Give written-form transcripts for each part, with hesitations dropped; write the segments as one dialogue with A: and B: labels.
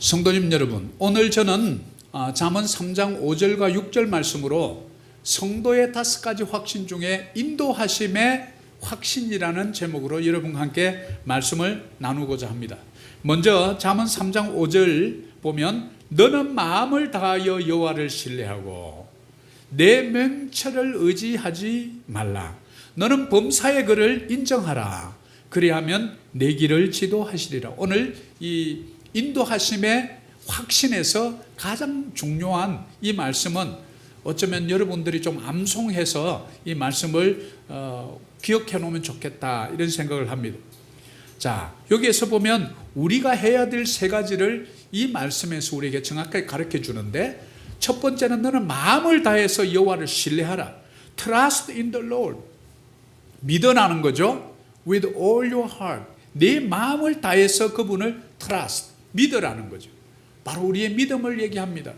A: 성도님 여러분, 오늘 저는 잠언 3장 5절과 6절 말씀으로 성도의 5가지 확신 중에 인도하심의 확신이라는 제목으로 여러분과 함께 말씀을 나누고자 합니다. 먼저 잠언 3장 5절 보면 너는 마음을 다하여 여호와를 신뢰하고 내 명철을 의지하지 말라. 너는 범사의 그를 인정하라. 그리하면 내 길을 지도하시리라. 오늘 이 인도하심의 확신에서 가장 중요한 이 말씀은 어쩌면 여러분들이 좀 암송해서 이 말씀을 기억해 놓으면 좋겠다 이런 생각을 합니다. 자, 여기에서 보면 우리가 해야 될 3가지를 이 말씀에서 우리에게 정확하게 가르쳐 주는데, 첫 번째는 너는 마음을 다해서 여호와를 신뢰하라. Trust in the Lord. 믿어라는 거죠. With all your heart. 네 마음을 다해서 그분을 trust, 믿으라는 거죠. 바로 우리의 믿음을 얘기합니다.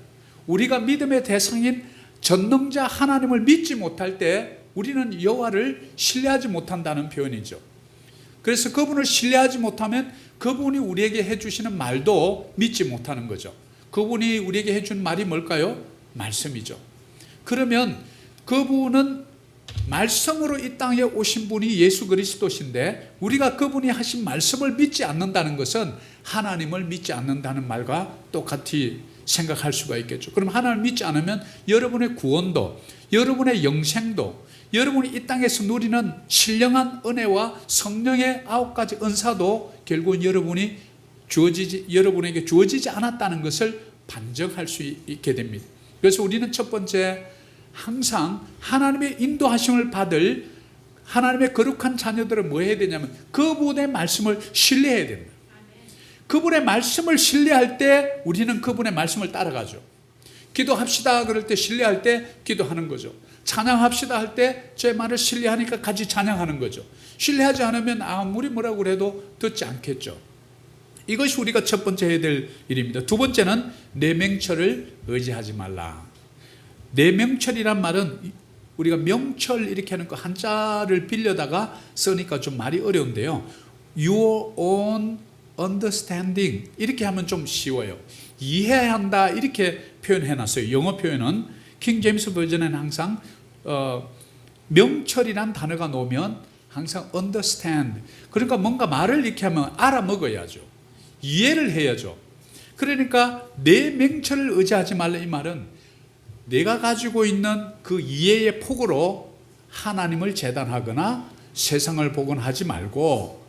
A: 우리가 믿음의 대상인 전능자 하나님을 믿지 못할 때 우리는 여호와를 신뢰하지 못한다는 표현이죠. 그래서 그분을 신뢰하지 못하면 그분이 우리에게 해주시는 말도 믿지 못하는 거죠. 그분이 우리에게 해준 말이 뭘까요? 말씀이죠. 그러면 그분은 말씀으로 이 땅에 오신 분이 예수 그리스도신데, 우리가 그분이 하신 말씀을 믿지 않는다는 것은 하나님을 믿지 않는다는 말과 똑같이 생각할 수가 있겠죠. 그럼 하나님을 믿지 않으면 여러분의 구원도, 여러분의 영생도, 여러분이 이 땅에서 누리는 신령한 은혜와 성령의 9가지 은사도 결국은 여러분에게 주어지지 않았다는 것을 반증할 수 있게 됩니다. 그래서 우리는 첫 번째, 항상 하나님의 인도하심을 받을 하나님의 거룩한 자녀들은 뭐 해야 되냐면 그분의 말씀을 신뢰해야 됩니다. 그분의 말씀을 신뢰할 때 우리는 그분의 말씀을 따라가죠. 기도합시다 그럴 때 신뢰할 때 기도하는 거죠. 찬양합시다 할 때 제 말을 신뢰하니까 같이 찬양하는 거죠. 신뢰하지 않으면 아무리 뭐라고 그래도 듣지 않겠죠. 이것이 우리가 첫 번째 해야 될 일입니다. 두 번째는 내 명철을 의지하지 말라. 내 명철이란 말은 우리가 명철 이렇게 하는 거 한자를 빌려다가 쓰니까 좀 말이 어려운데요. Your own understanding 이렇게 하면 좀 쉬워요. 이해한다 이렇게 표현해놨어요. 영어 표현은 킹 제임스 버전에는 항상 명철이란 단어가 나오면 항상 understand, 그러니까 뭔가 말을 이렇게 하면 알아먹어야죠. 이해를 해야죠. 그러니까 내 명철을 의지하지 말라 이 말은 내가 가지고 있는 그 이해의 폭으로 하나님을 재단하거나 세상을 보거나 하지 말고,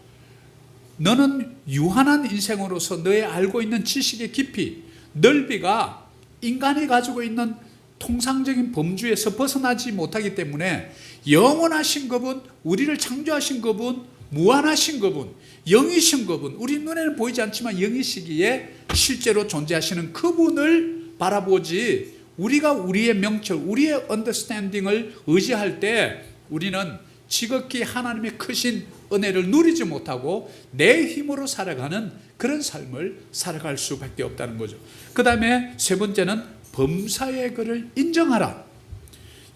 A: 너는 유한한 인생으로서 너의 알고 있는 지식의 깊이, 넓이가 인간이 가지고 있는 통상적인 범주에서 벗어나지 못하기 때문에 영원하신 그분, 우리를 창조하신 그분, 무한하신 그분, 영이신 그분, 우리 눈에는 보이지 않지만 영이시기에 실제로 존재하시는 그분을 바라보지, 우리가 우리의 명철, 우리의 언더스탠딩을 의지할 때 우리는 지극히 하나님의 크신 은혜를 누리지 못하고 내 힘으로 살아가는 그런 삶을 살아갈 수밖에 없다는 거죠. 그 다음에 세 번째는 범사의 그를 인정하라.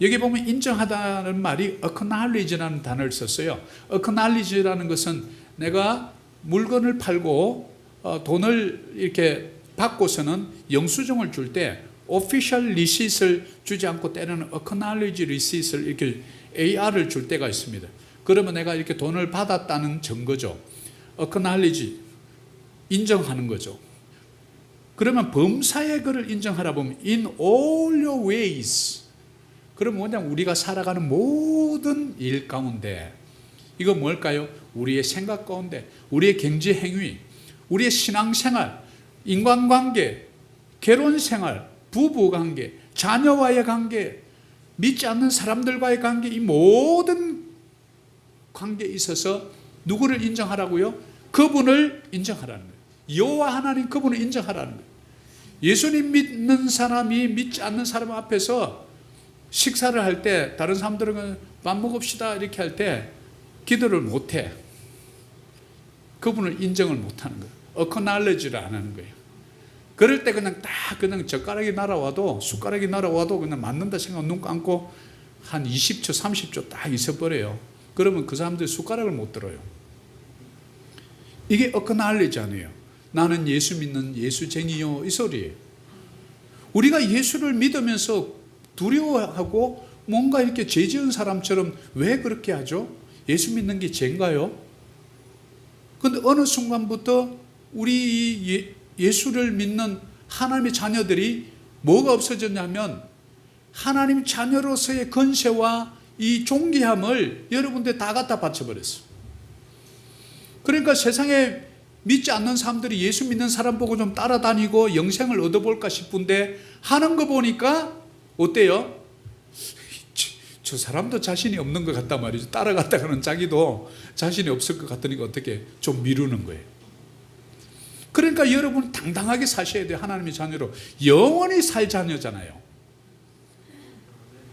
A: 여기 보면 인정하다는 말이 acknowledge라는 단어를 썼어요. acknowledge라는 것은 내가 물건을 팔고 돈을 이렇게 받고서는 영수증을 줄 때 official receipt을 주지 않고 때로는 acknowledge receipt을 이렇게 AR을 줄 때가 있습니다. 그러면 내가 이렇게 돈을 받았다는 증거죠. acknowledge, 인정하는 거죠. 그러면 범사의 그를 인정하라 보면 in all your ways. 그러면 뭐냐면 우리가 살아가는 모든 일 가운데, 이거 뭘까요? 우리의 생각 가운데, 우리의 경제 행위, 우리의 신앙생활, 인간관계, 결혼생활, 부부관계, 자녀와의 관계, 믿지 않는 사람들과의 관계, 이 모든 관계에 있어서 누구를 인정하라고요? 그분을 인정하라는 거예요. 여호와 하나님 그분을 인정하라는 거예요. 예수님 믿는 사람이 믿지 않는 사람 앞에서 식사를 할 때 다른 사람들은 밥 먹읍시다 이렇게 할 때 기도를 못해. 그분을 인정을 못하는 거예요. acknowledge를 안 하는 거예요. 그럴 때 그냥 젓가락이 날아와도, 숟가락이 날아와도 그냥 맞는다 생각 눈 감고 한 20초 30초 딱 있어버려요. 그러면 그 사람들이 숟가락을 못 들어요. 이게 acknowledge 아니에요. 나는 예수 믿는 예수쟁이요, 이 소리예요. 우리가 예수를 믿으면서 두려워하고 뭔가 이렇게 죄 지은 사람처럼 왜 그렇게 하죠? 예수 믿는 게 죄인가요? 그런데 어느 순간부터 우리 예수를 믿는 하나님의 자녀들이 뭐가 없어졌냐면 하나님 자녀로서의 건세와 이 존귀함을 여러분들 다 갖다 바쳐버렸어요. 그러니까 세상에 믿지 않는 사람들이 예수 믿는 사람 보고 좀 따라다니고 영생을 얻어볼까 싶은데 하는 거 보니까 어때요? 저 사람도 자신이 없는 것 같단 말이죠. 따라갔다가는 자기도 자신이 없을 것 같으니까 어떻게 좀 미루는 거예요. 그러니까 여러분 당당하게 사셔야 돼요. 하나님의 자녀로 영원히 살 자녀잖아요.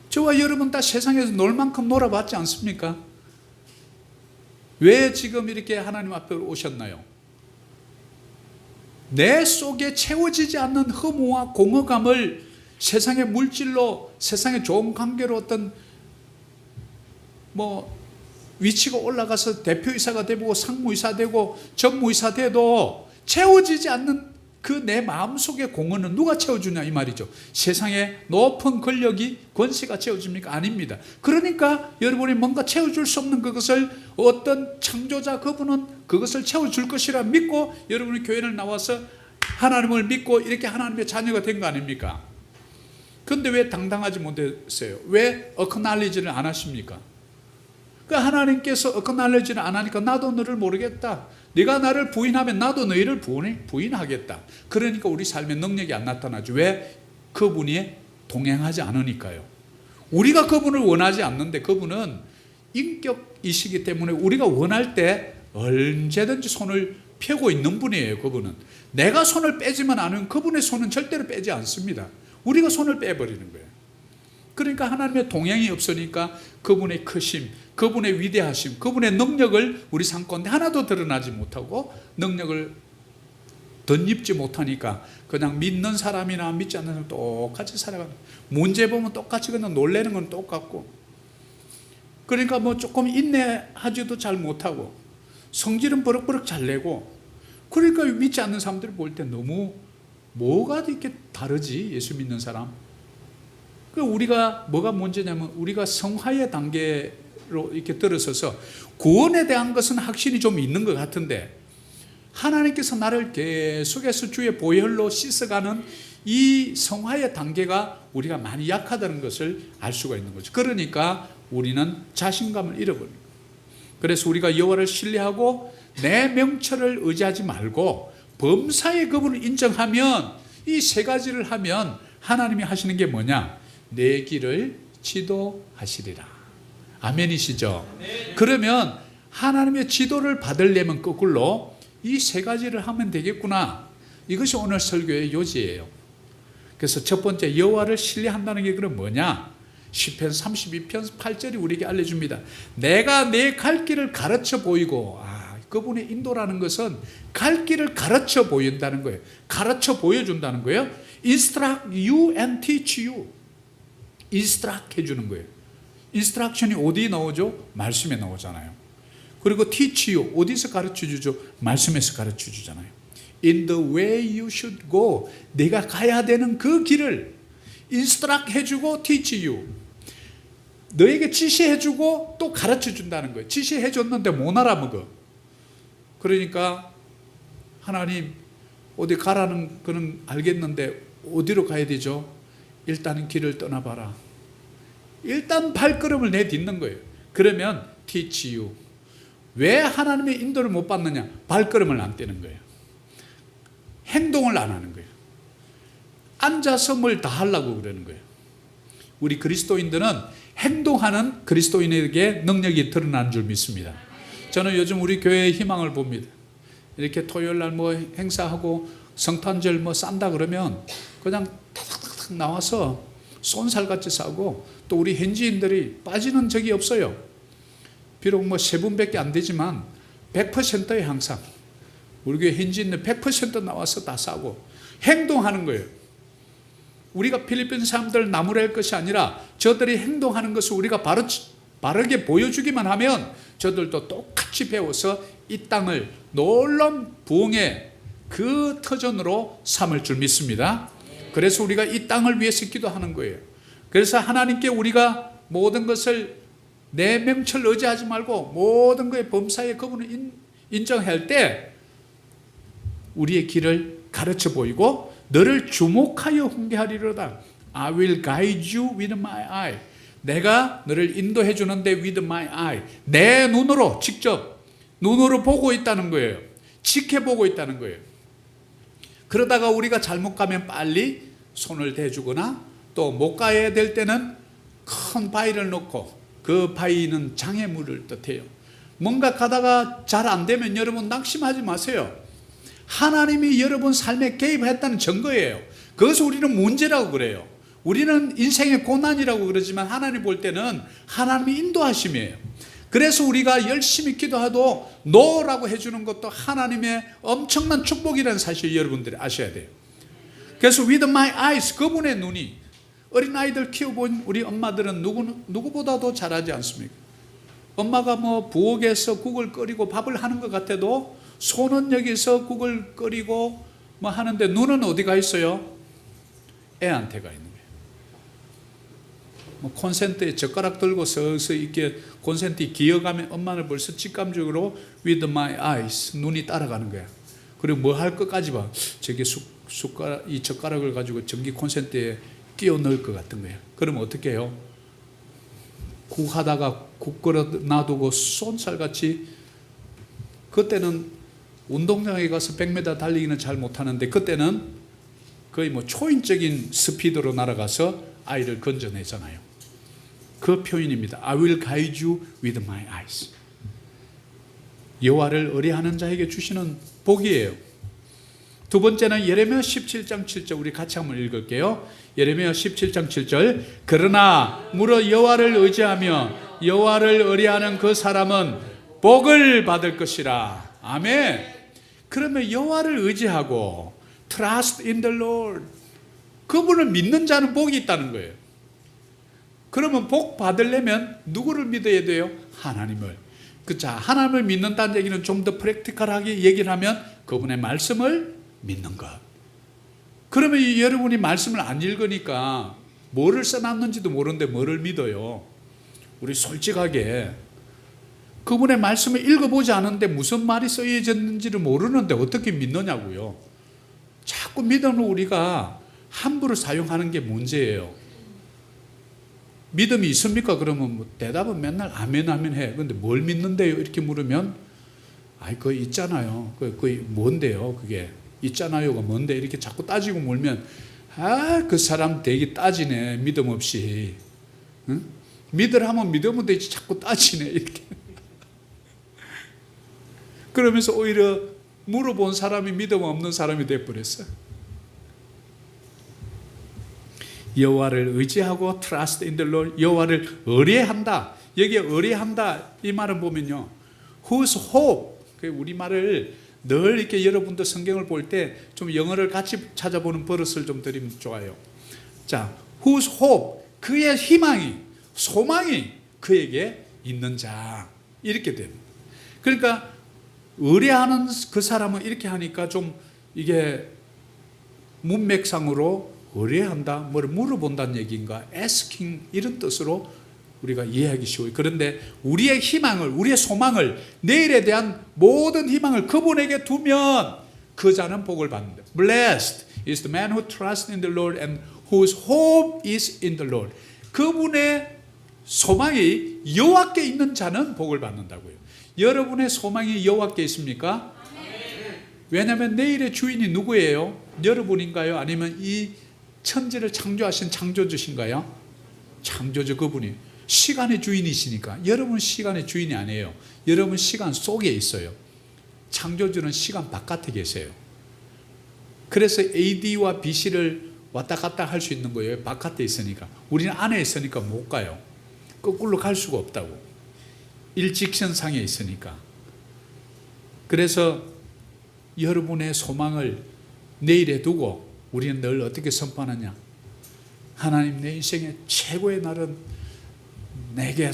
A: 저와 여러분 다 세상에서 놀 만큼 놀아봤지 않습니까? 왜 지금 이렇게 하나님 앞에 오셨나요? 내 속에 채워지지 않는 허무와 공허감을 세상의 물질로, 세상의 좋은 관계로 어떤 위치가 올라가서 대표이사가 되고 상무이사 되고 전무이사 돼도 채워지지 않는 그 내 마음속의 공허는 누가 채워주냐 이 말이죠. 세상의 높은 권력이, 권세가 채워줍니까? 아닙니다. 그러니까 여러분이 뭔가 채워줄 수 없는 그것을 어떤 창조자 그분은 그것을 채워줄 것이라 믿고 여러분이 교회를 나와서 하나님을 믿고 이렇게 하나님의 자녀가 된 거 아닙니까? 그런데 왜 당당하지 못했어요? 왜 acknowledge를 안 하십니까? 그 하나님께서 acknowledge를 안 하니까 나도 너를 모르겠다. 네가 나를 부인하면 나도 너희를 부인하겠다. 그러니까 우리 삶에 능력이 안 나타나죠. 왜? 그분이 동행하지 않으니까요. 우리가 그분을 원하지 않는데 그분은 인격이시기 때문에 우리가 원할 때 언제든지 손을 펴고 있는 분이에요. 그분은 내가 손을 빼지만 않으면 그분의 손은 절대로 빼지 않습니다. 우리가 손을 빼버리는 거예요. 그러니까 하나님의 동행이 없으니까 그분의 크심, 그분의 위대하심, 그분의 능력을 우리 삶 가운데 하나도 드러나지 못하고 능력을 덧입지 못하니까 그냥 믿는 사람이나 믿지 않는 사람 똑같이 살아가는, 문제 보면 똑같이 그냥 놀래는 건 똑같고, 그러니까 조금 인내하지도 잘 못하고 성질은 버럭버럭 잘 내고, 그러니까 믿지 않는 사람들을 볼 때 너무 뭐가 이렇게 다르지 예수 믿는 사람. 우리가 뭐가 문제냐면 우리가 성화의 단계로 이렇게 들어서서 구원에 대한 것은 확신이 좀 있는 것 같은데 하나님께서 나를 계속해서 주의 보혈로 씻어가는 이 성화의 단계가 우리가 많이 약하다는 것을 알 수가 있는 거죠. 그러니까 우리는 자신감을 잃어버립니다. 그래서 우리가 여호와를 신뢰하고 내 명철을 의지하지 말고 범사의 그분을 인정하면, 이 세 가지를 하면 하나님이 하시는 게 뭐냐? 내 길을 지도하시리라. 아멘이시죠? 그러면 하나님의 지도를 받으려면 거꾸로 이 세 가지를 하면 되겠구나. 이것이 오늘 설교의 요지예요. 그래서 첫 번째, 여호와를 신뢰한다는 게 그럼 뭐냐? 시편 32편 8절이 우리에게 알려줍니다. 내가 내 갈 길을 가르쳐 보이고, 그분의 인도라는 것은 갈 길을 가르쳐 보인다는 거예요. 가르쳐 보여준다는 거예요. Instruct you and teach you. 인스트럭트 해주는 거예요. 인스트럭션이 어디 나오죠? 말씀에 나오잖아요. 그리고 teach you, 어디서 가르쳐 주죠? 말씀에서 가르쳐 주잖아요. In the way you should go, 내가 가야 되는 그 길을 인스트럭트 해주고 teach you, 너에게 지시해주고 또 가르쳐 준다는 거예요. 지시해줬는데 못 알아먹어. 그러니까 하나님 어디 가라는 거는 알겠는데 어디로 가야 되죠? 일단은 길을 떠나봐라. 일단 발걸음을 내딛는 거예요. 그러면 teach you. 왜 하나님의 인도를 못 받느냐? 발걸음을 안 떼는 거예요. 행동을 안 하는 거예요. 앉아서 뭘 다 하려고 그러는 거예요. 우리 그리스도인들은 행동하는 그리스도인에게 능력이 드러나는 줄 믿습니다. 저는 요즘 우리 교회의 희망을 봅니다. 이렇게 토요일날 행사하고 성탄절 싼다 그러면 그냥 탁탁탁 나와서 쏜살같이 싸고, 또 우리 현지인들이 빠지는 적이 없어요. 비록 세 분밖에 안 되지만 100%에 항상 우리 교회 현지인들 100% 나와서 다 싸고 행동하는 거예요. 우리가 필리핀 사람들 나무랄 것이 아니라 저들이 행동하는 것을 우리가 바르게 보여주기만 하면 저들도 똑같이 배워서 이 땅을 놀라운 부흥의 그 터전으로 삼을 줄 믿습니다. 그래서 우리가 이 땅을 위해서 기도하는 거예요. 그래서 하나님께 우리가 모든 것을 내 명철 의지하지 말고 모든 것의 범사에 그분을 인정할 때 우리의 길을 가르쳐 보이고 너를 주목하여 훈계하리로다. I will guide you with my eye. 내가 너를 인도해 주는데 with my eye. 내 눈으로 직접 눈으로 보고 있다는 거예요. 지켜보고 있다는 거예요. 그러다가 우리가 잘못 가면 빨리 손을 대주거나 또 못 가야 될 때는 큰 바위를 놓고 그 바위는 장애물을 뜻해요. 뭔가 가다가 잘 안 되면 여러분 낙심하지 마세요. 하나님이 여러분 삶에 개입했다는 증거예요. 그것을 우리는 문제라고 그래요. 우리는 인생의 고난이라고 그러지만 하나님 볼 때는 하나님의 인도하심이에요. 그래서 우리가 열심히 기도해도 노라고 해주는 것도 하나님의 엄청난 축복이라는 사실 여러분들이 아셔야 돼요. 그래서 with my eyes, 그분의 눈이, 어린아이들 키워본 우리 엄마들은 누구보다도 잘하지 않습니까? 엄마가 뭐 부엌에서 국을 끓이고 밥을 하는 것 같아도 손은 여기서 국을 끓이고 뭐 하는데 눈은 어디가 있어요? 애한테 가 있는 거예요. 뭐 콘센트에 젓가락 들고 서서히 이렇게 콘센트에 기어가면 엄마는 벌써 직감적으로 with my eyes, 눈이 따라가는 거야. 그리고 뭐 할 것까지 봐. 저기 숟가락, 이 젓가락을 가지고 전기 콘센트에 끼워 넣을 것 같은 거예요. 그러면 어떻게 해요? 국 하다가 국 끓여 놔두고 쏜살같이, 그때는 운동장에 가서 100m 달리기는 잘 못하는데 그때는 거의 뭐 초인적인 스피드로 날아가서 아이를 건져내잖아요. 그 표현입니다. I will guide you with my eyes. 여호와를 의뢰하는 자에게 주시는 복이에요. 두 번째는 예레미야 17장 7절, 우리 같이 한번 읽을게요. 예레미야 17장 7절. 그러나 무릇 여호와를 의지하며 여호와를 의뢰하는 그 사람은 복을 받을 것이라. 아멘. 그러면 여호와를 의지하고 trust in the Lord, 그분을 믿는 자는 복이 있다는 거예요. 그러면 복 받으려면 누구를 믿어야 돼요? 하나님을. 자, 하나님을 믿는다는 얘기는 좀 더 프랙티컬하게 얘기를 하면 그분의 말씀을 믿는 것. 그러면 여러분이 말씀을 안 읽으니까 뭐를 써놨는지도 모르는데 뭐를 믿어요? 우리 솔직하게 그분의 말씀을 읽어보지 않은데 무슨 말이 써있는지를 모르는데 어떻게 믿느냐고요. 자꾸 믿음을 우리가 함부로 사용하는 게 문제예요. 믿음이 있습니까? 그러면 뭐 대답은 맨날 아멘 아멘 해. 근데 뭘 믿는데요? 이렇게 물으면 아이 그거 있잖아요. 그게 뭔데요? 그게 있잖아요가 뭔데? 이렇게 자꾸 따지고 물면 그 사람 되게 따지네, 믿음 없이. 응? 믿으라면 믿으면 되지 자꾸 따지네 이렇게. 그러면서 오히려 물어본 사람이 믿음 없는 사람이 돼버렸어요. 여호와를 의지하고 trust in the Lord, 여호와를 의뢰한다. 여기에 의뢰한다 이 말을 보면요, whose hope, 우리말을 늘 이렇게 여러분도 성경을 볼 때 좀 영어를 같이 찾아보는 버릇을 좀 들이면 좋아요. 자, whose hope, 그의 희망이, 소망이 그에게 있는 자, 이렇게 됩니다. 그러니까 의뢰하는 그 사람은 이렇게 하니까 좀 이게 문맥상으로 의뢰한다, 뭘 물어본다는 얘기인가, asking 이런 뜻으로 우리가 이해하기 쉬워요. 그런데 우리의 희망을, 우리의 소망을, 내일에 대한 모든 희망을 그분에게 두면 그 자는 복을 받는다. Blessed is the man who trusts in the Lord and whose hope is in the Lord. 그분의 소망이 여호와께 있는 자는 복을 받는다고요. 여러분의 소망이 여호와께 있습니까? 왜냐하면 내일의 주인이 누구예요? 여러분인가요? 아니면 이 천지를 창조하신 창조주신가요? 창조주 그분이 시간의 주인이시니까. 여러분 시간의 주인이 아니에요. 여러분 시간 속에 있어요. 창조주는 시간 바깥에 계세요. 그래서 AD와 BC를 왔다 갔다 할 수 있는 거예요. 바깥에 있으니까. 우리는 안에 있으니까 못 가요. 거꾸로 갈 수가 없다고. 일직선상에 있으니까. 그래서 여러분의 소망을 내일에 두고 우리는 늘 어떻게 선포하느냐. 하나님, 내 인생의 최고의 날은 내게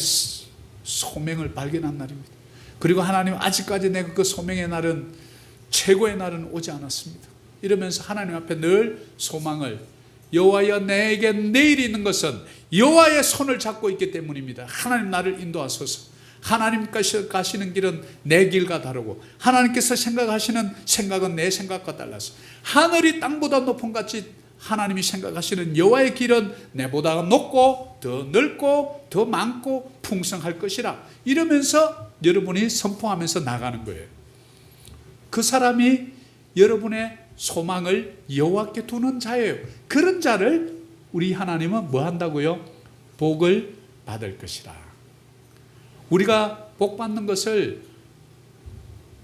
A: 소명을 발견한 날입니다. 그리고 하나님, 아직까지 내가 그 소명의 날은 최고의 날은 오지 않았습니다. 이러면서 하나님 앞에 늘 소망을, 여호와여 내게 내일이 있는 것은 여호와의 손을 잡고 있기 때문입니다. 하나님 나를 인도하소서. 하나님께서 가시는 길은 내 길과 다르고 하나님께서 생각하시는 생각은 내 생각과 달라서 하늘이 땅보다 높은 같이 하나님이 생각하시는 여호와의 길은 내보다 높고 더 넓고 더 많고 풍성할 것이라. 이러면서 여러분이 선포하면서 나가는 거예요. 그 사람이 여러분의 소망을 여호와께 두는 자예요. 그런 자를 우리 하나님은 뭐 한다고요? 복을 받을 것이라. 우리가 복 받는 것을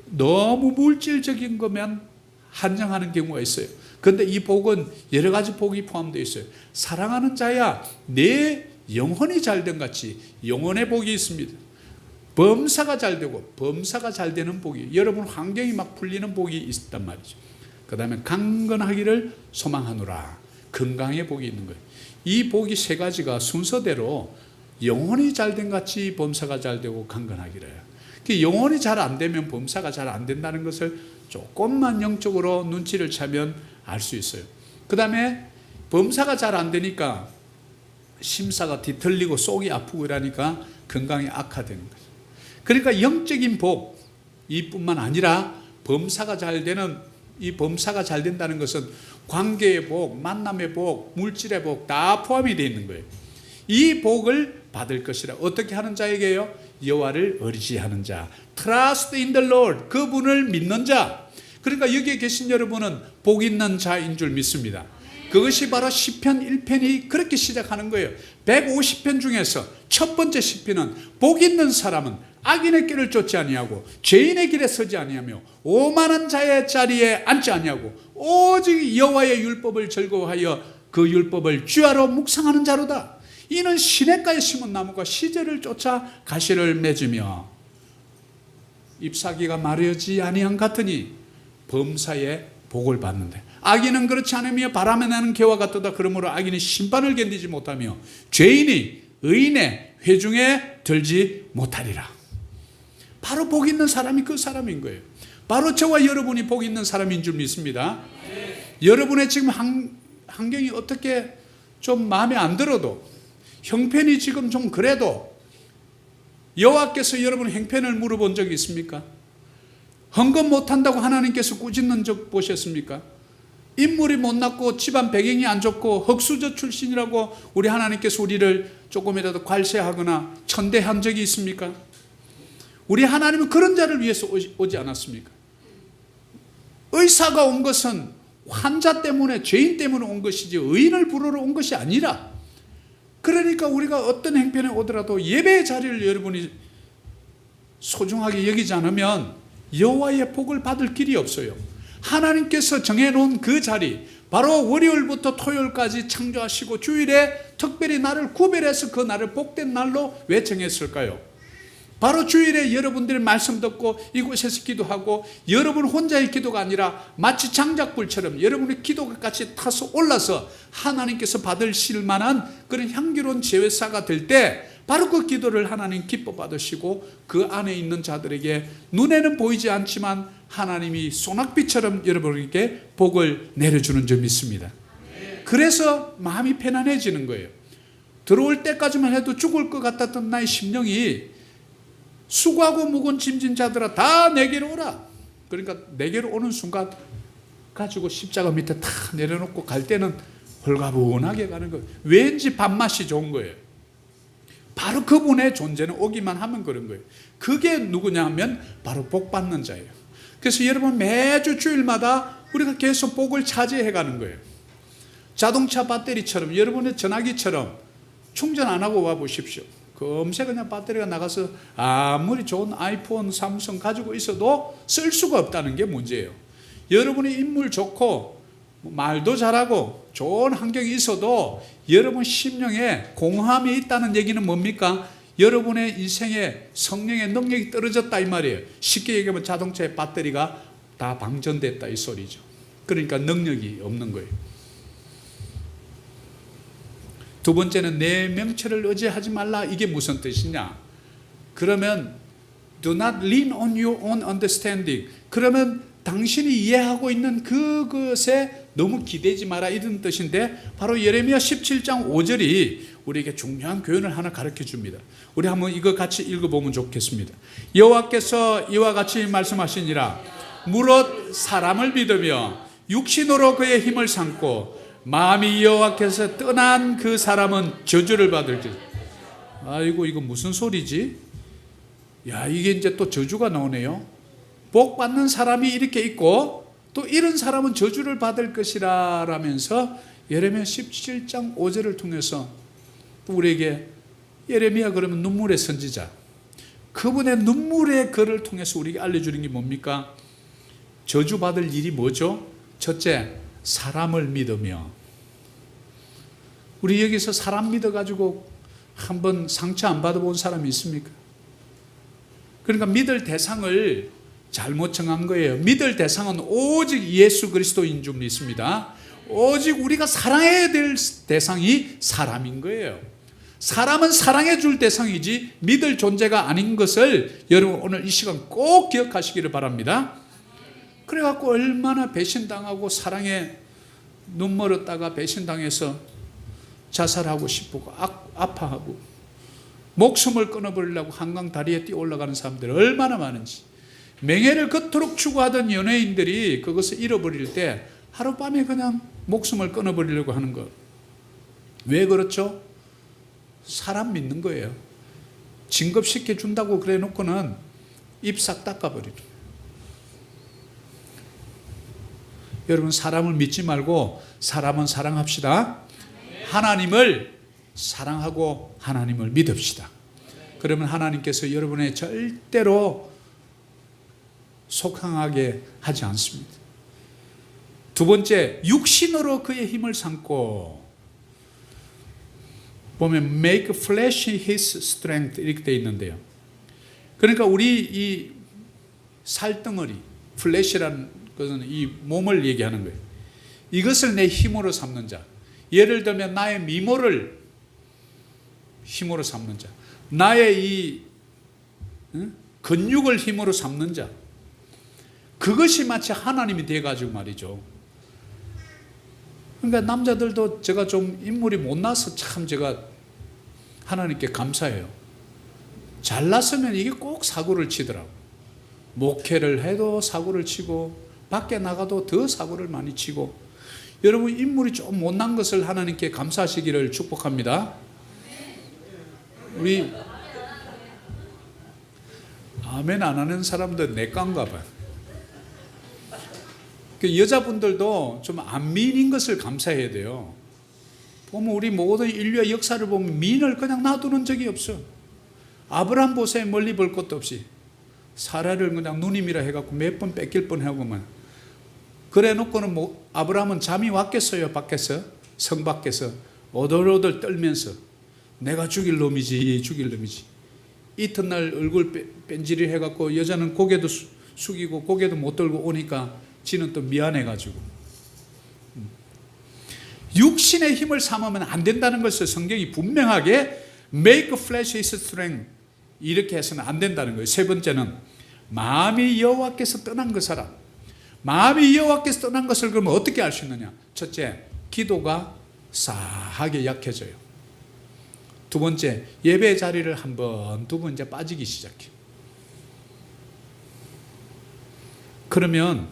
A: 너무 물질적인 거면 한정하는 경우가 있어요. 그런데 이 복은 여러 가지 복이 포함되어 있어요. 사랑하는 자야 내 영혼이 잘된 같이 영혼의 복이 있습니다. 범사가 잘 되고 범사가 잘 되는 복이, 여러분 환경이 막 풀리는 복이 있단 말이죠. 그 다음에 강건하기를 소망하노라. 건강의 복이 있는 거예요. 이 복이 세 가지가 순서대로 영혼이 잘된 같이 범사가 잘 되고 강건하기를. 영혼이 잘 안 되면 범사가 잘 안 된다는 것을 조금만 영적으로 눈치를 차면 알 수 있어요. 그 다음에 범사가 잘 안 되니까 심사가 뒤틀리고 속이 아프고 이러니까 건강이 악화되는 거죠. 그러니까 영적인 복 이뿐만 아니라 범사가 잘 되는, 이 범사가 잘 된다는 것은 관계의 복, 만남의 복, 물질의 복 다 포함이 되어 있는 거예요. 이 복을 받을 것이라. 어떻게 하는 자에게요? 여호와를 의지하는 자, Trust in the Lord, 그분을 믿는 자. 그러니까 여기에 계신 여러분은 복 있는 자인 줄 믿습니다. 그것이 바로 시편 1편이 그렇게 시작하는 거예요. 150편 중에서 첫 번째 시편은 복 있는 사람은 악인의 길을 쫓지 아니하고 죄인의 길에 서지 아니하며 오만한 자의 자리에 앉지 아니하고 오직 여호와의 율법을 즐거워하여 그 율법을 주야로 묵상하는 자로다. 이는 시냇가에 심은 나무가 시절을 쫓아 가시를 맺으며 잎사귀가 마르지 아니한 같으니 범사의 복을 받는데, 악인은 그렇지 않으며 바람에 나는 개와 같도다. 그러므로 악인이 심판을 견디지 못하며 죄인이 의인의 회중에 들지 못하리라. 바로 복 있는 사람이 그 사람인 거예요. 바로 저와 여러분이 복 있는 사람인 줄 믿습니다. 여러분의 지금 환경이 어떻게 좀 마음에 안 들어도, 형편이 지금 좀 그래도 여호와께서 여러분 형편을 물어본 적이 있습니까? 헌금 못한다고 하나님께서 꾸짖는 적 보셨습니까? 인물이 못났고 집안 배경이 안 좋고 흙수저 출신이라고 우리 하나님께서 우리를 조금이라도 괄세하거나 천대한 적이 있습니까? 우리 하나님은 그런 자를 위해서 오지 않았습니까? 의사가 온 것은 환자 때문에, 죄인 때문에 온 것이지 의인을 부르러 온 것이 아니라, 그러니까 우리가 어떤 형편에 오더라도 예배의 자리를 여러분이 소중하게 여기지 않으면 여호와의 복을 받을 길이 없어요. 하나님께서 정해놓은 그 자리, 바로 월요일부터 토요일까지 창조하시고 주일에 특별히 날을 구별해서 그 날을 복된 날로 왜 정했을까요? 바로 주일에 여러분들이 말씀 듣고 이곳에서 기도하고 여러분 혼자의 기도가 아니라 마치 장작불처럼 여러분의 기도가 같이 타서 올라서 하나님께서 받으실 만한 그런 향기로운 제사가 될 때 바로 그 기도를 하나님 기뻐 받으시고 그 안에 있는 자들에게 눈에는 보이지 않지만 하나님이 소낙비처럼 여러분에게 복을 내려주는 줄 믿습니다. 그래서 마음이 편안해지는 거예요. 들어올 때까지만 해도 죽을 것 같았던 나의 심령이 수고하고 무거운 짐진 자들아 다 내게로 오라. 그러니까 내게로 오는 순간 가지고 십자가 밑에 다 내려놓고 갈 때는 홀가분하게 가는 거예요. 왠지 밥맛이 좋은 거예요. 바로 그분의 존재는 오기만 하면 그런 거예요. 그게 누구냐 하면 바로 복 받는 자예요. 그래서 여러분 매주 주일마다 우리가 계속 복을 차지해 가는 거예요. 자동차 배터리처럼, 여러분의 전화기처럼 충전 안 하고 와 보십시오. 금세 그냥 배터리가 나가서 아무리 좋은 아이폰, 삼성 가지고 있어도 쓸 수가 없다는 게 문제예요. 여러분이 인물 좋고 말도 잘하고 좋은 환경이 있어도 여러분 심령에 공허함이 있다는 얘기는 뭡니까? 여러분의 인생에 성령의 능력이 떨어졌다 이 말이에요. 쉽게 얘기하면 자동차의 배터리가 다 방전됐다 이 소리죠. 그러니까 능력이 없는 거예요. 두 번째는 내 명철을 의지하지 말라. 이게 무슨 뜻이냐? 그러면 do not lean on your own understanding. 그러면 당신이 이해하고 있는 그것에 너무 기대지 마라, 이런 뜻인데, 바로 예레미야 17장 5절이 우리에게 중요한 교훈을 하나 가르쳐 줍니다. 우리 한번 이거 같이 읽어보면 좋겠습니다. 여호와께서 이와 같이 말씀하시니라. 무릇 사람을 믿으며 육신으로 그의 힘을 삼고 마음이 여호와께서 떠난 그 사람은 저주를 받을지. 아이고, 이거 무슨 소리지? 야, 이게 이제 또 저주가 나오네요. 복 받는 사람이 이렇게 있고 또 이런 사람은 저주를 받을 것이라 라면서 예레미야 17장 5절을 통해서 또 우리에게, 예레미야 그러면 눈물의 선지자, 그분의 눈물의 글을 통해서 우리에게 알려주는 게 뭡니까? 저주받을 일이 뭐죠? 첫째, 사람을 믿으며. 우리 여기서 사람 믿어가지고 한번 상처 안 받아본 사람이 있습니까? 그러니까 믿을 대상을 잘못 정한 거예요. 믿을 대상은 오직 예수 그리스도인 줄 믿습니다. 오직 우리가 사랑해야 될 대상이 사람인 거예요. 사람은 사랑해 줄 대상이지 믿을 존재가 아닌 것을 여러분 오늘 이 시간 꼭 기억하시기를 바랍니다. 그래갖고 얼마나 배신당하고 사랑에 눈 멀었다가 배신당해서 자살하고 싶고 아파하고 목숨을 끊어버리려고 한강 다리에 뛰어 올라가는 사람들 얼마나 많은지. 명예를 그토록 추구하던 연예인들이 그것을 잃어버릴 때 하룻밤에 그냥 목숨을 끊어버리려고 하는 것. 왜 그렇죠? 사람 믿는 거예요. 진급시켜 준다고 그래 놓고는 입 싹 닦아버리는. 여러분, 사람을 믿지 말고 사람은 사랑합시다. 하나님을 사랑하고 하나님을 믿읍시다. 그러면 하나님께서 여러분의 절대로 속상하게 하지 않습니다. 두 번째, 육신으로 그의 힘을 삼고, 보면 make flesh his strength 이렇게 되어 있는데요. 그러니까 우리 이 살덩어리, flesh라는 것은 이 몸을 얘기하는 거예요. 이것을 내 힘으로 삼는 자. 예를 들면 나의 미모를 힘으로 삼는 자, 나의 이 근육을 힘으로 삼는 자, 그것이 마치 하나님이 돼가지고 말이죠. 그러니까 남자들도 제가 좀 인물이 못나서 참 제가 하나님께 감사해요. 잘났으면 이게 꼭 사고를 치더라고. 목회를 해도 사고를 치고 밖에 나가도 더 사고를 많이 치고. 여러분, 인물이 좀 못난 것을 하나님께 감사하시기를 축복합니다. 우리 아멘 안 하는 사람들 내과인가 봐요. 그 여자분들도 좀 안 미인인 것을 감사해야 돼요. 보면 우리 모든 인류의 역사를 보면 미인을 그냥 놔두는 적이 없어. 아브라함 보세요. 멀리 볼 것도 없이 사라를 그냥 누님이라 해갖고 몇 번 뺏길 뻔하고만. 그래 놓고는 뭐 아브라함은 잠이 왔겠어요? 밖에서, 성 밖에서 오돌오돌 떨면서 내가 죽일 놈이지. 이튿날 얼굴 뺀질이 해갖고 여자는 고개도 숙이고 고개도 못 들고 오니까 지는 또 미안해가지고. 육신의 힘을 삼으면 안 된다는 것을 성경이 분명하게 make flesh his strength 이렇게 해서는 안 된다는 거예요. 세 번째는 마음이 여호와께서 떠난 그 사람. 마음이 여호와께서 떠난 것을 그러면 어떻게 알 수 있느냐? 첫째, 기도가 싸하게 약해져요. 두 번째, 예배 자리를 한 번, 두 번 이제 빠지기 시작해. 그러면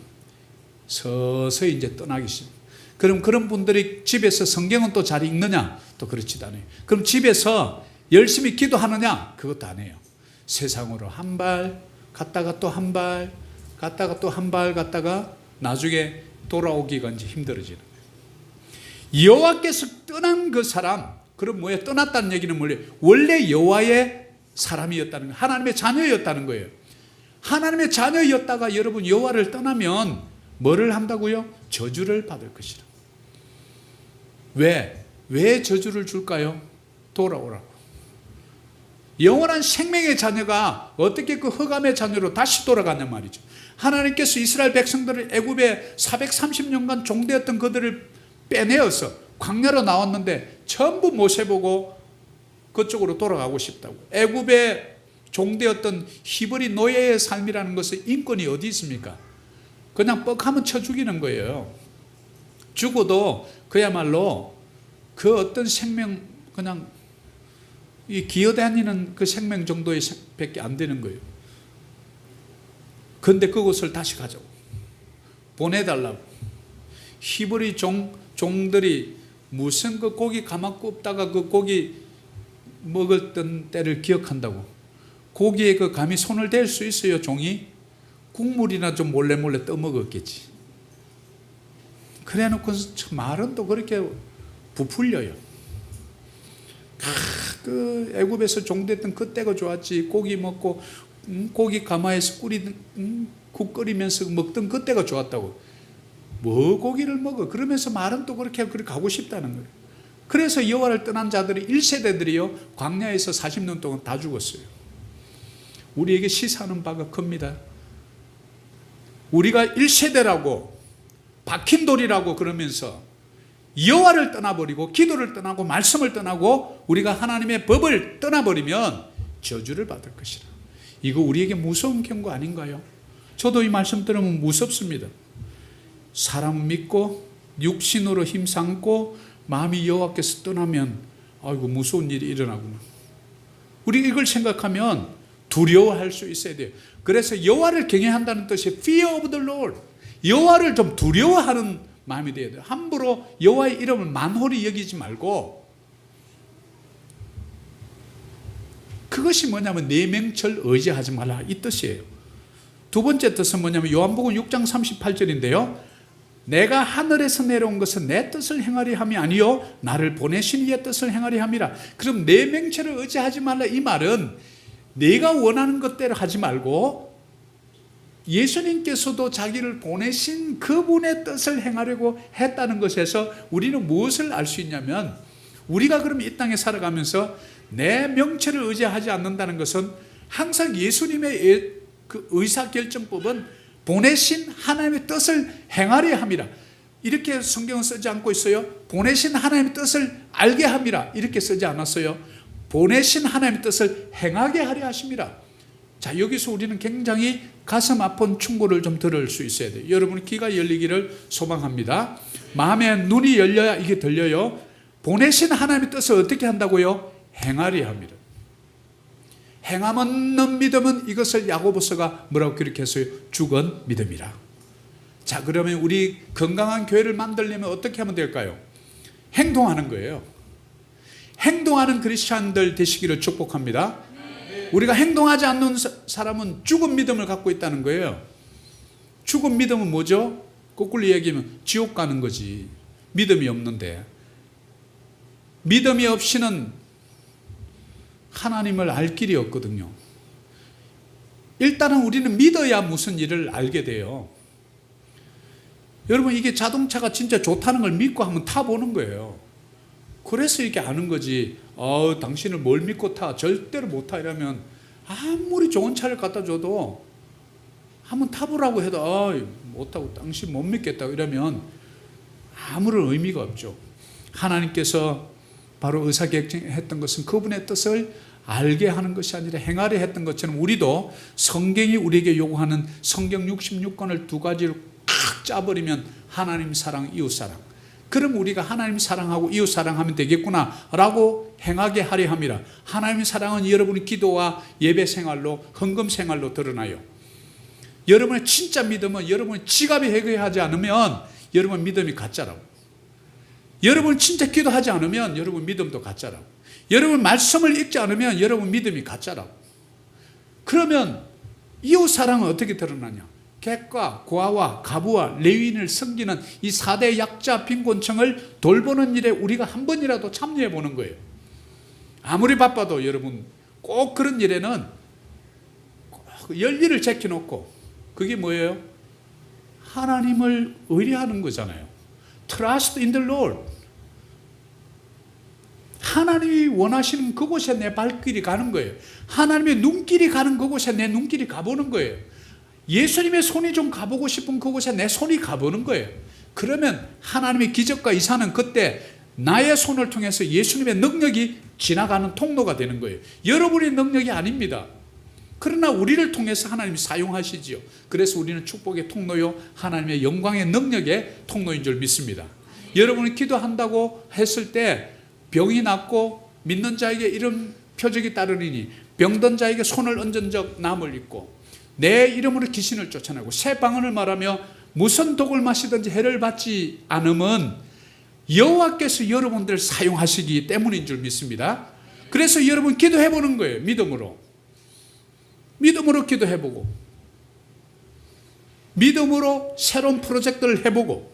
A: 서서히 이제 떠나기 시작. 그럼 그런 분들이 집에서 성경은 또 잘 읽느냐? 또 그렇지도 않아요. 그럼 집에서 열심히 기도하느냐? 그것도 안 해요. 세상으로 한 발 갔다가 또 한 발 갔다가 또 한 발 갔다가 나중에 돌아오기가 이제 힘들어지는 거예요. 여호와께서 떠난 그 사람, 그럼 뭐예요? 떠났다는 얘기는 뭐예요? 원래 여호와의 사람이었다는 거예요. 하나님의 자녀였다는 거예요. 하나님의 자녀였다가 여러분 여호와를 떠나면 뭐를 한다고요? 저주를 받을 것이라. 왜 저주를 줄까요? 돌아오라고. 영원한 생명의 자녀가 어떻게 그 흑암의 자녀로 다시 돌아가냐 말이죠. 하나님께서 이스라엘 백성들을 애굽에 430년간 종되었던 그들을 빼내어서 광야로 나왔는데 전부 모세 보고 그쪽으로 돌아가고 싶다고. 애굽에 종되었던 히브리 노예의 삶이라는 것은 인권이 어디 있습니까? 그냥 뻑하면 쳐 죽이는 거예요. 죽어도 그야말로 그 어떤 생명, 그냥 이 기어다니는 그 생명 정도의 밖에 안 되는 거예요. 근데 그곳을 다시 가자고 보내달라고. 히브리 종들이 무슨 그 고기 가만 굽다가 그 고기 먹었던 때를 기억한다고. 고기에 그 감히 손을 댈 수 있어요, 종이? 국물이나 좀 몰래 떠먹었겠지. 그래 놓고 말은 또 그렇게 부풀려요. 그 애굽에서 종됐던 그때가 좋았지. 고기 먹고 고기 가마에서 국 끓이면서 먹던 그때가 좋았다고. 뭐 고기를 먹어? 그러면서 말은 또 그렇게 가고 싶다는 거예요. 그래서 여호와를 떠난 자들이 1세대들이요 광야에서 40년 동안 다 죽었어요. 우리에게 시사하는 바가 큽니다. 우리가 1세대라고 박힌 돌이라고 그러면서 여호와를 떠나버리고 기도를 떠나고 말씀을 떠나고 우리가 하나님의 법을 떠나버리면 저주를 받을 것이라. 이거 우리에게 무서운 경고 아닌가요? 저도 이 말씀 들으면 무섭습니다. 사람 믿고 육신으로 힘삼고 마음이 여호와께서 떠나면 아이고 무서운 일이 일어나구나. 우리 이걸 생각하면 두려워할 수 있어야 돼요. 그래서 여호와를 경외한다는 뜻이 fear of the Lord. 여호와를 좀 두려워하는 마음이 되어야 돼요. 함부로 여호와의 이름을 만홀히 여기지 말고, 그것이 뭐냐면 내 명철 의지하지 말라 이 뜻이에요. 두 번째 뜻은 뭐냐면 요한복음 6장 38절인데요. 내가 하늘에서 내려온 것은 내 뜻을 행하리 함이 아니요 나를 보내신 이의 뜻을 행하리 함이라. 그럼 내 명철을 의지하지 말라 이 말은 내가 원하는 것대로 하지 말고 예수님께서도 자기를 보내신 그분의 뜻을 행하려고 했다는 것에서 우리는 무엇을 알 수 있냐면, 우리가 그럼 이 땅에 살아가면서 내 명철을 의지하지 않는다는 것은 항상 예수님의 그 의사결정법은 보내신 하나님의 뜻을 행하려 함이라. 이렇게 성경은 쓰지 않고 있어요. 보내신 하나님의 뜻을 알게 함이라 이렇게 쓰지 않았어요. 보내신 하나님의 뜻을 행하게 하려 하심이라. 자, 여기서 우리는 굉장히 가슴 아픈 충고를 좀 들을 수 있어야 돼요. 여러분 귀가 열리기를 소망합니다. 마음의 눈이 열려야 이게 들려요. 보내신 하나님의 뜻을 어떻게 한다고요? 행하려 합니다. 행함 없는 믿음은 이것을 야고보서가 뭐라고 기록했어요? 죽은 믿음이라. 자, 그러면 우리 건강한 교회를 만들려면 어떻게 하면 될까요? 행동하는 거예요. 행동하는 크리스찬들 되시기를 축복합니다. 우리가 행동하지 않는 사람은 죽은 믿음을 갖고 있다는 거예요. 죽은 믿음은 뭐죠? 거꾸로 얘기하면 지옥 가는 거지. 믿음이 없는데. 믿음이 없이는 하나님을 알 길이 없거든요. 일단은 우리는 믿어야 무슨 일을 알게 돼요. 여러분 이게 자동차가 진짜 좋다는 걸 믿고 한번 타보는 거예요. 그래서 이렇게 아는 거지. 당신을 뭘 믿고 타? 절대로 못 타. 이러면 아무리 좋은 차를 갖다 줘도 한번 타보라고 해도 못 타고 당신 못 믿겠다고 이러면 아무런 의미가 없죠. 하나님께서 바로 의사결정했던 것은 그분의 뜻을 알게 하는 것이 아니라 행하려 했던 것처럼 우리도 성경이 우리에게 요구하는 성경 66권을 두 가지로 탁 짜버리면 하나님 사랑, 이웃 사랑. 그럼 우리가 하나님 사랑하고 이웃 사랑하면 되겠구나 라고 행하게 하려 함이라. 하나님 사랑은 여러분의 기도와 예배 생활로, 헌금 생활로 드러나요. 여러분의 진짜 믿음은 여러분이 지갑이 해결하지 않으면 여러분 믿음이 가짜라고. 여러분 진짜 기도하지 않으면 여러분 믿음도 가짜라고. 여러분 말씀을 읽지 않으면 여러분 믿음이 가짜라고. 그러면 이웃 사랑은 어떻게 드러나냐? 객과 고아와 가부와 레위인을 섬기는 이 4대 약자 빈곤층을 돌보는 일에 우리가 한 번이라도 참여해 보는 거예요. 아무리 바빠도 여러분 꼭 그런 일에는 꼭 열일을 제껴놓고, 그게 뭐예요? 하나님을 의뢰하는 거잖아요. Trust in the Lord. 하나님이 원하시는 그곳에 내 발길이 가는 거예요. 하나님의 눈길이 가는 그곳에 내 눈길이 가보는 거예요. 예수님의 손이 좀 가보고 싶은 그곳에 내 손이 가보는 거예요. 그러면 하나님의 기적과 이사는 그때 나의 손을 통해서 예수님의 능력이 지나가는 통로가 되는 거예요. 여러분의 능력이 아닙니다. 그러나 우리를 통해서 하나님이 사용하시지요. 그래서 우리는 축복의 통로요, 하나님의 영광의 능력의 통로인 줄 믿습니다. 여러분이 기도한다고 했을 때 병이 낫고 믿는 자에게 이런 표적이 따르리니 병든 자에게 손을 얹은 적 남을 있고 내 이름으로 귀신을 쫓아내고 새 방언을 말하며 무슨 독을 마시든지 해를 받지 않음은 여호와께서 여러분들을 사용하시기 때문인 줄 믿습니다. 그래서 여러분 기도해 보는 거예요. 믿음으로 기도해 보고 믿음으로 새로운 프로젝트를 해보고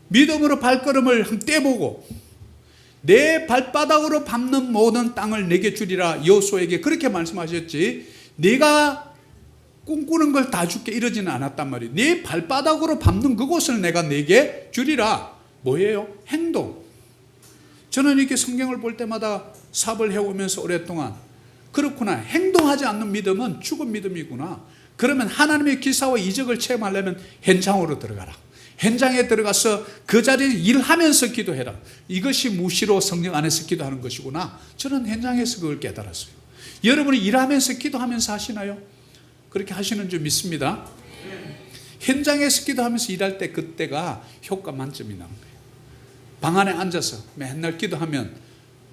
A: 믿음으로 발걸음을 떼보고 내 발바닥으로 밟는 모든 땅을 내게 주리라. 여호수아에게 그렇게 말씀하셨지, 네가 꿈꾸는 걸 다 줄게 이러지는 않았단 말이에요. 네 발바닥으로 밟는 그곳을 내가 내게 주리라. 뭐예요? 행동. 저는 이렇게 성경을 볼 때마다 사업을 해오면서 오랫동안 그렇구나, 행동하지 않는 믿음은 죽은 믿음이구나. 그러면 하나님의 기사와 이적을 체험하려면 현장으로 들어가라. 현장에 들어가서 그 자리에 일하면서 기도해라. 이것이 무시로 성령 안에서 기도하는 것이구나. 저는 현장에서 그걸 깨달았어요. 여러분이 일하면서 기도하면서 하시나요? 그렇게 하시는 줄 믿습니다. 현장에서 기도하면서 일할 때 그때가 효과 만점이 나는 거예요. 방 안에 앉아서 맨날 기도하면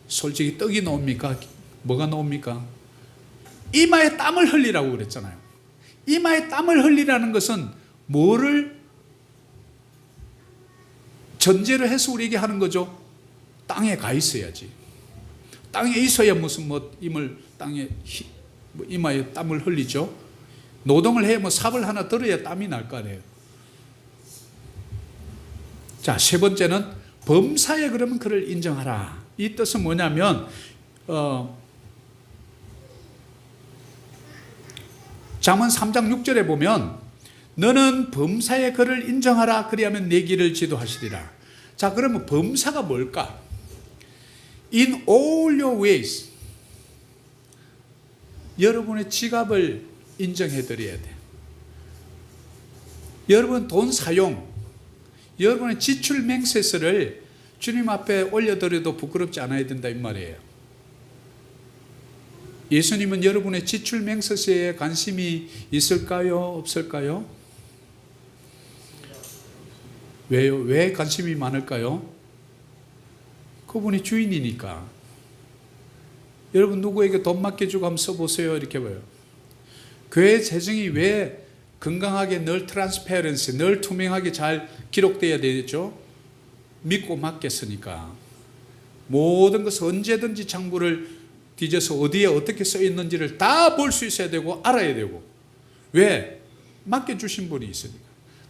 A: 솔직히 떡이 나옵니까? 뭐가 나옵니까? 이마에 땀을 흘리라고 그랬잖아요. 이마에 땀을 흘리라는 것은 뭐를 전제로 해서 우리에게 하는 거죠? 땅에 가 있어야지. 땅에 있어야 무슨 임을 땅에 이마에 땀을 흘리죠. 노동을 해 삽을 하나 들어야 땀이 날 거 아니에요. 자, 세 번째는 범사에 그러면 그를 인정하라. 이 뜻은 뭐냐면 잠언 3장 6절에 보면 너는 범사에 그를 인정하라. 그리하면 내 길을 지도하시리라. 자, 그러면 범사가 뭘까? In all your ways. 여러분의 지갑을 인정해 드려야 돼. 여러분 돈 사용, 여러분의 지출 맹세서를 주님 앞에 올려드려도 부끄럽지 않아야 된다 이 말이에요. 예수님은 여러분의 지출 맹세서에 관심이 있을까요? 없을까요? 왜요? 왜 관심이 많을까요? 그분이 주인이니까. 여러분 누구에게 돈 맡겨주고 한번 써보세요. 이렇게 봐요. 교회 재정이 왜 건강하게 늘 트랜스페런시, 늘 투명하게 잘 기록돼야 되죠? 믿고 맡겼으니까. 모든 것을 언제든지 장부를 뒤져서 어디에 어떻게 써 있는지를 다 볼 수 있어야 되고 알아야 되고. 왜? 맡겨주신 분이 있으니까.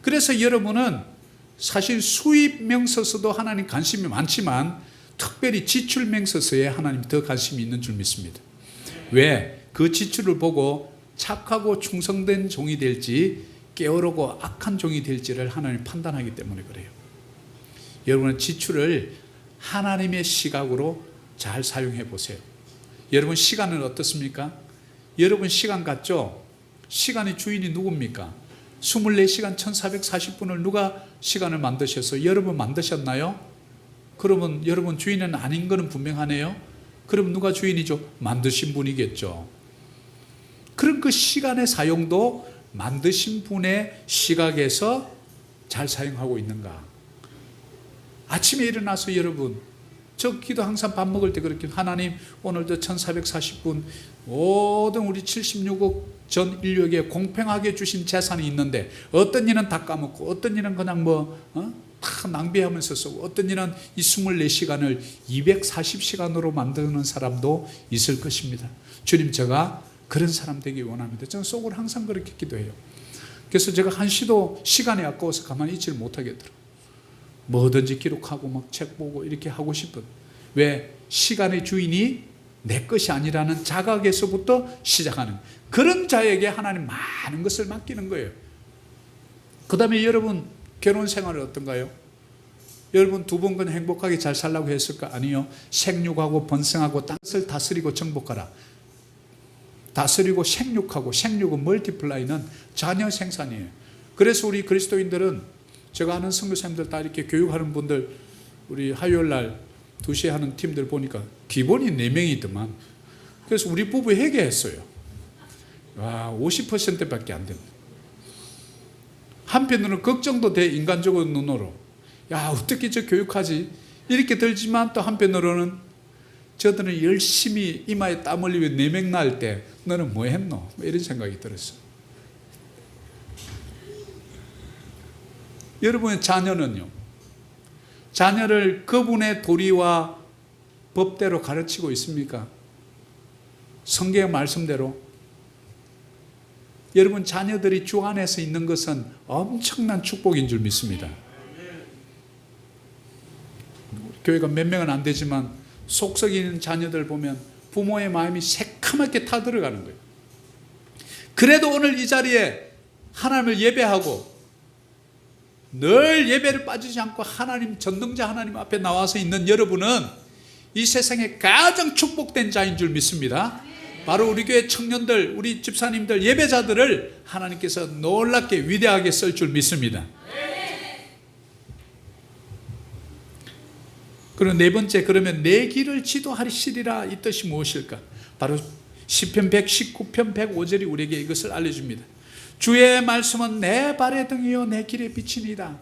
A: 그래서 여러분은 사실 수입 명서서도 하나님 관심이 많지만 특별히 지출 명서서에 하나님 더 관심이 있는 줄 믿습니다. 왜? 그 지출을 보고 착하고 충성된 종이 될지 게으르고 악한 종이 될지를 하나님 판단하기 때문에 그래요. 여러분은 지출을 하나님의 시각으로 잘 사용해 보세요. 여러분 시간은 어떻습니까? 여러분 시간 같죠? 시간의 주인이 누굽니까? 24시간 1440분을 누가 시간을 만드셔서 여러분 만드셨나요? 그러면 여러분 주인은 아닌 것은 분명하네요. 그럼 누가 주인이죠? 만드신 분이겠죠. 그런 그 시간의 사용도 만드신 분의 시각에서 잘 사용하고 있는가? 아침에 일어나서 여러분, 저 기도 항상 밥 먹을 때 그렇게 하나님 오늘도 1440분 모든 우리 76억 전 인류에게 공평하게 주신 재산이 있는데 어떤 이는 다 까먹고 어떤 이는 그냥 다 낭비하면서 쓰고 어떤 이는 이 24시간을 240시간으로 만드는 사람도 있을 것입니다. 주님, 제가 그런 사람 되기 원합니다. 저는 속으로 항상 그렇게 기도해요. 그래서 제가 한시도 시간이 아까워서 가만히 있지를 못하겠더라고요. 뭐든지 기록하고 막 책 보고 이렇게 하고 싶은. 왜? 시간의 주인이 내 것이 아니라는 자각에서부터 시작하는 그런 자에게 하나님 많은 것을 맡기는 거예요. 그 다음에 여러분 결혼 생활은 어떤가요? 여러분 두 번 그냥 행복하게 잘 살라고 했을까? 아니요. 생육하고 번성하고 땅을 다스리고 정복하라. 다스리고 생육하고, 생육은 멀티플라이는 자녀 생산이에요. 그래서 우리 그리스도인들은 제가 아는 선교사님들 다 이렇게 교육하는 분들, 우리 화요일 날 2시에 하는 팀들 보니까 기본이 4명이더만. 그래서 우리 부부 회개했어요. 와, 50%밖에 안 됩니다. 한편으로는 걱정도 돼, 인간적인 눈으로. 야, 어떻게 저 교육하지? 이렇게 들지만 또 한편으로는 저들은 열심히 이마에 땀 흘리며 내맥 날 때 너는 뭐 했노? 이런 생각이 들었어요. 여러분의 자녀는요, 자녀를 그분의 도리와 법대로 가르치고 있습니까? 성경의 말씀대로? 여러분 자녀들이 주 안에서 있는 것은 엄청난 축복인 줄 믿습니다. 교회가 몇 명은 안 되지만 속썩이 있는 자녀들 보면 부모의 마음이 새카맣게 타들어가는 거예요. 그래도 오늘 이 자리에 하나님을 예배하고 늘 예배를 빠지지 않고 하나님, 전능자 하나님 앞에 나와서 있는 여러분은 이 세상에 가장 축복된 자인 줄 믿습니다. 바로 우리 교회 청년들, 우리 집사님들, 예배자들을 하나님께서 놀랍게 위대하게 쓸 줄 믿습니다. 그리고 네 번째, 그러면 내 길을 지도하시리라, 이 뜻이 무엇일까? 바로 시편 119편 105절이 우리에게 이것을 알려줍니다. 주의 말씀은 내 발의 등이요 내 길의 빛이니이다.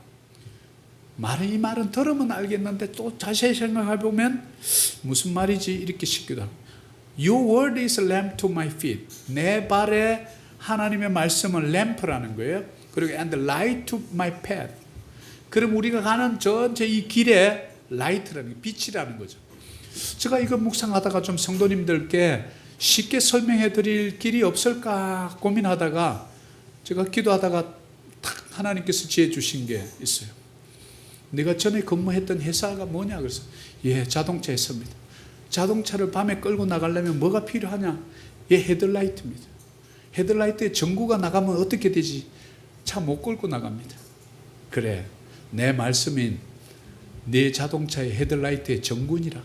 A: 이 말은 들으면 알겠는데 또 자세히 생각해 보면 무슨 말이지 이렇게 싶기도 하고, Your word is a lamp to my feet. 내 발에 하나님의 말씀은 램프라는 거예요. 그리고 and light to my path. 그럼 우리가 가는 전체 이 길에 라이트라는 게 빛이라는 거죠. 제가 이거 묵상하다가 좀 성도님들께 쉽게 설명해 드릴 길이 없을까 고민하다가 제가 기도하다가 탁 하나님께서 지혜 주신 게 있어요. 내가 전에 근무했던 회사가 뭐냐? 그래서 자동차 회사입니다. 자동차를 밤에 끌고 나가려면 뭐가 필요하냐? 헤드라이트입니다. 헤드라이트에 전구가 나가면 어떻게 되지? 차 못 끌고 나갑니다. 그래, 내 말씀인 내 자동차의 헤드라이트의 전구니라.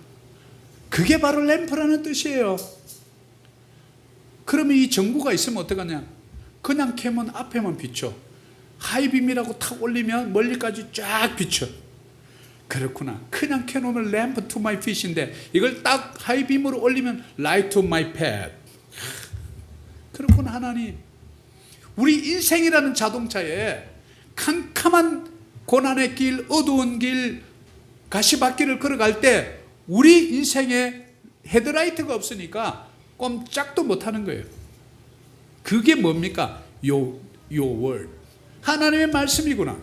A: 그게 바로 램프라는 뜻이에요. 그러면 이 전구가 있으면 어떡하냐? 그냥 켜면 앞에만 비춰. 하이빔이라고 탁 올리면 멀리까지 쫙 비춰. 그렇구나. 그냥 켜놓으면 램프 투 마이 핏인데 이걸 딱 하이빔으로 올리면 라이트 투 마이 팻. 그렇구나. 하나님, 우리 인생이라는 자동차에 캄캄한 고난의 길, 어두운 길, 가시밭길을 걸어갈 때 우리 인생에 헤드라이트가 없으니까 꼼짝도 못하는 거예요. 그게 뭡니까? Your word. 하나님의 말씀이구나.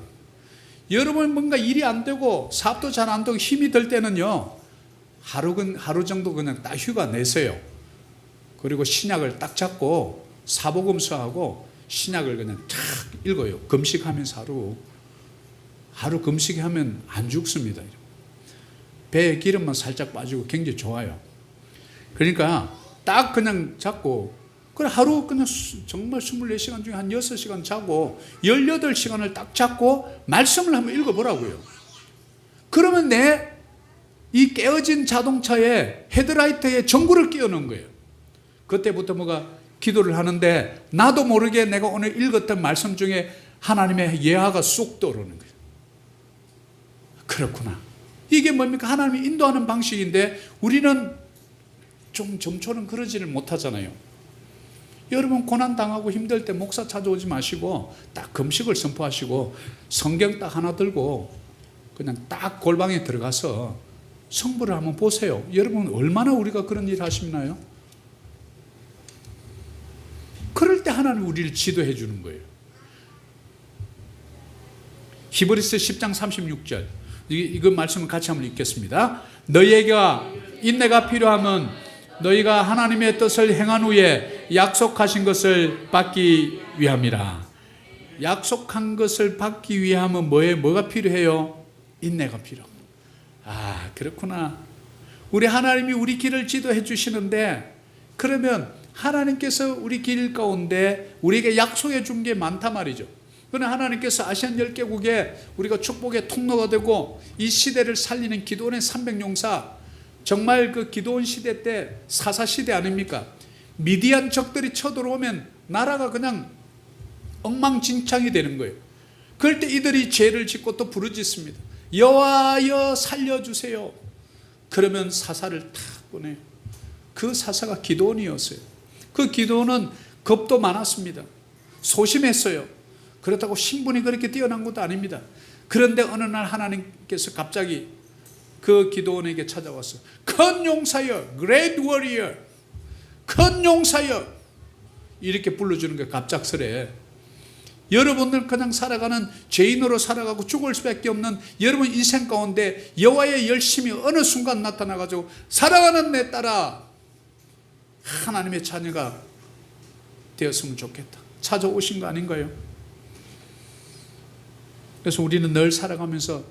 A: 여러분 뭔가 일이 안 되고 사업도 잘 안 되고 힘이 들 때는요, 하루 정도 그냥 딱 휴가 내세요. 그리고 신약을 딱 잡고 사복음서하고 신약을 그냥 탁 읽어요. 금식하면서 하루 금식하면 안 죽습니다. 배에 기름만 살짝 빠지고 굉장히 좋아요. 그러니까 딱 그냥 잡고 그래 하루 그냥 정말 24시간 중에 한 6시간 자고 18시간을 딱 잡고 말씀을 한번 읽어보라고요. 그러면 내 이 깨어진 자동차에 헤드라이트에 전구를 끼워놓은 거예요. 그때부터 뭐가 기도를 하는데 나도 모르게 내가 오늘 읽었던 말씀 중에 하나님의 예화가 쑥 떠오르는 거예요. 그렇구나. 이게 뭡니까? 하나님이 인도하는 방식인데 우리는 좀 점초는 그러지를 못하잖아요. 여러분 고난당하고 힘들 때 목사 찾아오지 마시고 딱 금식을 선포하시고 성경 딱 하나 들고 그냥 딱 골방에 들어가서 성부를 한번 보세요. 여러분 얼마나 우리가 그런 일을 하시나요? 그럴 때 하나님 우리를 지도해 주는 거예요. 히브리서 10장 36절 이거 말씀을 같이 한번 읽겠습니다. 너희에게 인내가 필요하면 너희가 하나님의 뜻을 행한 후에 약속하신 것을 받기 위함이라. 약속한 것을 받기 위함은 뭐가 필요해요? 인내가 필요합니다. 아, 그렇구나. 우리 하나님이 우리 길을 지도해 주시는데 그러면 하나님께서 우리 길 가운데 우리에게 약속해 준 게 많단 말이죠. 그러나 하나님께서 아시안 10개국에 우리가 축복의 통로가 되고 이 시대를 살리는 기도원의 300용사, 정말 그 기도원 시대 때 사사 시대 아닙니까? 미디안 적들이 쳐들어오면 나라가 그냥 엉망진창이 되는 거예요. 그럴 때 이들이 죄를 짓고 또 부르짖습니다. 여호와여 살려주세요. 그러면 사사를 탁 보내요. 그 사사가 기도원이었어요. 그 기도원은 겁도 많았습니다. 소심했어요. 그렇다고 신분이 그렇게 뛰어난 것도 아닙니다. 그런데 어느 날 하나님께서 갑자기 그 기도원에게 찾아와서 큰 용사여, great warrior, 큰 용사여 이렇게 불러주는 게 갑작스레. 여러분들 그냥 살아가는 죄인으로 살아가고 죽을 수밖에 없는 여러분 인생 가운데 여호와의 열심이 어느 순간 나타나가지고 사랑하는 내 딸아, 하나님의 자녀가 되었으면 좋겠다 찾아오신 거 아닌가요? 그래서 우리는 늘 살아가면서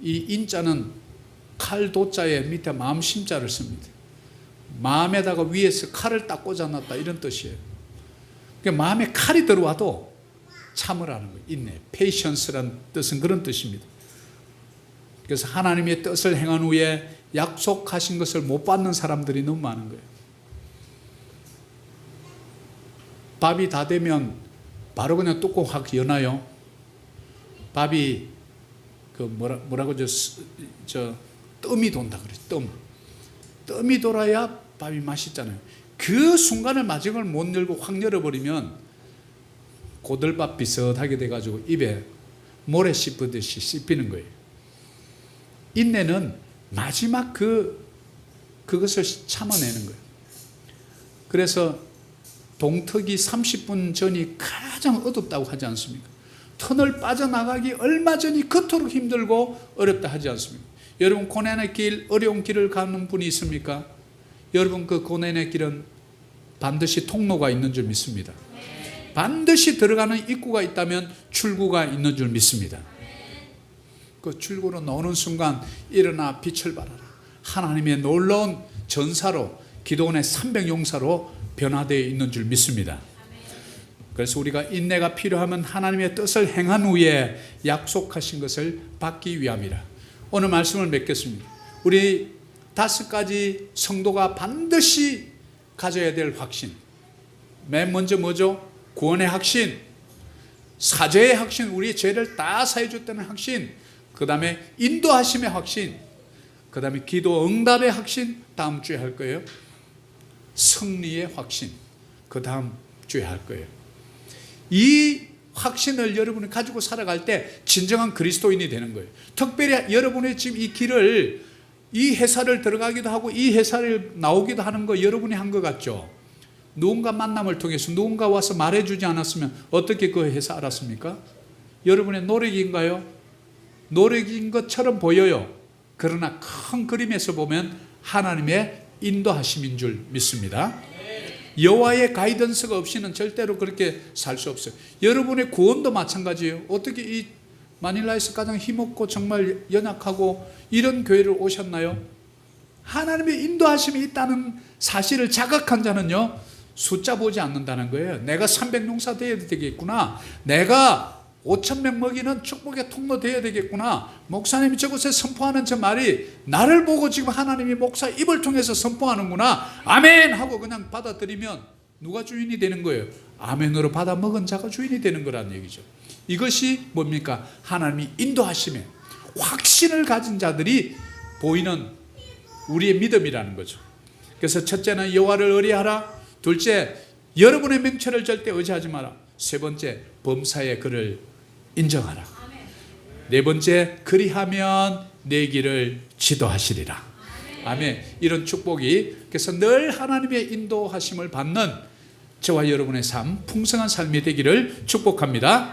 A: 이 인자는 칼 도자에 밑에 마음 심자를 씁니다. 마음에다가 위에서 칼을 딱 꽂아놨다 이런 뜻이에요. 그러니까 마음에 칼이 들어와도 참으라는 거예요. 인내, patience라는 뜻은 그런 뜻입니다. 그래서 하나님의 뜻을 행한 후에 약속하신 것을 못 받는 사람들이 너무 많은 거예요. 밥이 다 되면 바로 그냥 뚜껑 확 여나요? 밥이 그 뭐라고 저 뜸이 돈다 그래요. 뜸이 돌아야 밥이 맛있잖아요. 그 순간을 마지막을 못 열고 확 열어버리면 고들밥 비슷하게 돼가지고 입에 모래 씹듯이 씹히는 거예요. 인내는 마지막 그것을 참아내는 거예요. 그래서 동턱이 30분 전이 가장 어둡다고 하지 않습니까? 터널 빠져나가기 얼마 전이 그토록 힘들고 어렵다 하지 않습니까? 여러분 고난의 길, 어려운 길을 가는 분이 있습니까? 여러분 그 고난의 길은 반드시 통로가 있는 줄 믿습니다. 반드시 들어가는 입구가 있다면 출구가 있는 줄 믿습니다. 그 출구로 나오는 순간 일어나 빛을 발하라. 하나님의 놀라운 전사로 기도원의 300용사로 변화되어 있는 줄 믿습니다. 그래서 우리가 인내가 필요하면 하나님의 뜻을 행한 후에 약속하신 것을 받기 위함이라. 오늘 말씀을 맺겠습니다. 우리 5가지 성도가 반드시 가져야 될 확신. 맨 먼저 뭐죠? 구원의 확신, 사죄의 확신, 우리의 죄를 다 사해 줬다는 확신, 그 다음에 인도하심의 확신, 그 다음에 기도 응답의 확신, 다음 주에 할 거예요. 승리의 확신, 그 다음 주에 할 거예요. 이 확신을 여러분이 가지고 살아갈 때 진정한 그리스도인이 되는 거예요. 특별히 여러분의 지금 이 길을, 이 회사를 들어가기도 하고 이 회사를 나오기도 하는 거 여러분이 한 것 같죠? 누군가 만남을 통해서 누군가 와서 말해주지 않았으면 어떻게 그 회사 알았습니까? 여러분의 노력인가요? 노력인 것처럼 보여요. 그러나 큰 그림에서 보면 하나님의 인도하심인 줄 믿습니다. 여호와의 가이던스가 없이는 절대로 그렇게 살 수 없어요. 여러분의 구원도 마찬가지예요. 어떻게 이 마닐라에서 가장 힘없고 정말 연약하고 이런 교회를 오셨나요? 하나님의 인도하심이 있다는 사실을 자각한 자는요, 숫자 보지 않는다는 거예요. 내가 300용사 되어야 되겠구나, 내가 5,000명 먹이는 축복의 통로 되어야 되겠구나, 목사님이 저곳에 선포하는 저 말이 나를 보고 지금 하나님이 목사 입을 통해서 선포하는구나, 아멘 하고 그냥 받아들이면 누가 주인이 되는 거예요? 아멘으로 받아 먹은 자가 주인이 되는 거라는 얘기죠. 이것이 뭡니까? 하나님이 인도하심에 확신을 가진 자들이 보이는 우리의 믿음이라는 거죠. 그래서 첫째는 여호와를 의뢰하라. 둘째, 여러분의 명철을 절대 의지하지 마라. 세 번째, 범사의 그를 인정하라. 네 번째, 그리하면 내 길을 지도하시리라. 아멘. 이런 축복이, 그래서 늘 하나님의 인도하심을 받는 저와 여러분의 삶, 풍성한 삶이 되기를 축복합니다.